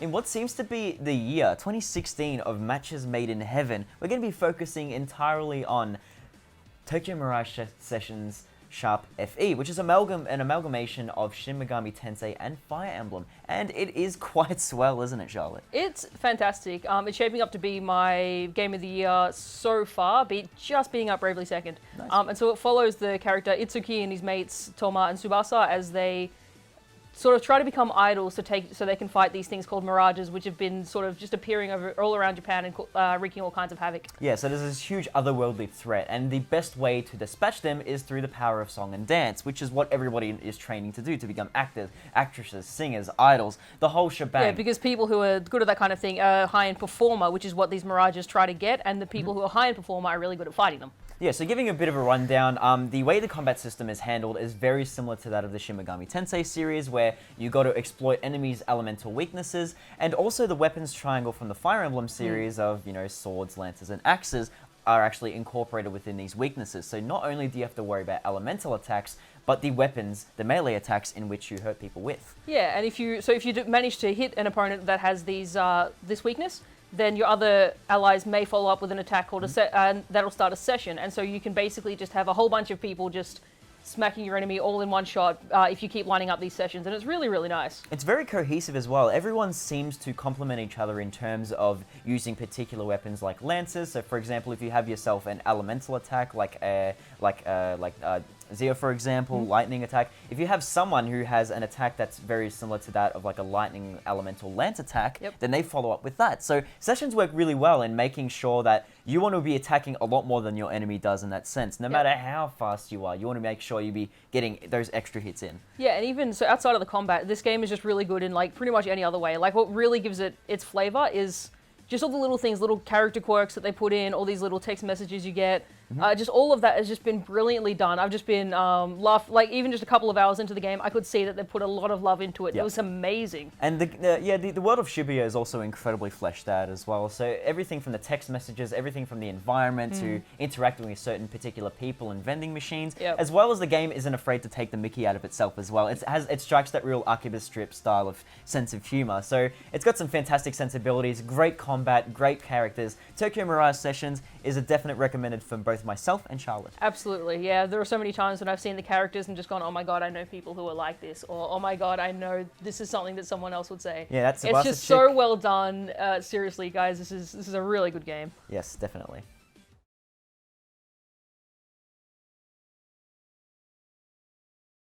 in what seems to be the year 2016 of matches made in heaven, we're going to be focusing entirely on Tokyo Mirage Sessions Sharp FE, which is an amalgamation of Shin Megami Tensei and Fire Emblem. And it is quite swell, isn't it, Charlotte? It's fantastic. It's shaping up to be my game of the year so far, just being up bravely second. Nice. And so it follows the character Itsuki and his mates Toma and Tsubasa as they sort of try to become idols so they can fight these things called Mirages, which have been sort of just appearing all around Japan and wreaking all kinds of havoc. Yeah, so there's this huge otherworldly threat, and the best way to dispatch them is through the power of song and dance, which is what everybody is training to do, to become actors, actresses, singers, idols, the whole shebang. Yeah, because people who are good at that kind of thing are high-end performer, which is what these Mirages try to get, and the people who are high-end performer are really good at fighting them. Yeah, so giving a bit of a rundown, the way the combat system is handled is very similar to that of the Shin Megami Tensei series, where you got to exploit enemies' elemental weaknesses, and also the weapons triangle from the Fire Emblem series of, swords, lances, and axes are actually incorporated within these weaknesses. So not only do you have to worry about elemental attacks, but the weapons, the melee attacks in which you hurt people with. Yeah, and if you manage to hit an opponent that has this weakness, then your other allies may follow up with an attack called and that'll start a session. And so you can basically just have a whole bunch of people just smacking your enemy all in one shot if you keep lining up these sessions, and it's really, really nice. It's very cohesive as well. Everyone seems to complement each other in terms of using particular weapons like lances. So, for example, if you have yourself an elemental attack like Zeo, for example, lightning attack. If you have someone who has an attack that's very similar to that of like a lightning elemental lance attack, then they follow up with that. So sessions work really well in making sure that you want to be attacking a lot more than your enemy does in that sense. No matter how fast you are, you want to make sure you be getting those extra hits in. Yeah, and even so outside of the combat, this game is just really good in like pretty much any other way. Like what really gives it its flavor is just all the little things, little character quirks that they put in, all these little text messages you get. Just all of that has just been brilliantly done. I've just been like even just a couple of hours into the game, I could see that they put a lot of love into it. It was amazing. And the world of Shibuya is also incredibly fleshed out as well. So everything from the text messages, everything from the environment to interacting with certain particular people and vending machines, as well as the game isn't afraid to take the mickey out of itself as well. It strikes that real Akiba Strip style of sense of humor. So it's got some fantastic sensibilities, great combat, great characters. Tokyo Mirage Sessions is a definite recommended for both myself and Charlotte. Absolutely, yeah. There are so many times when I've seen the characters and just gone, oh my god, I know people who are like this, or oh my god, I know this is something that someone else would say. Yeah, that's it's just so well done. Seriously, guys, this is a really good game. Yes, definitely.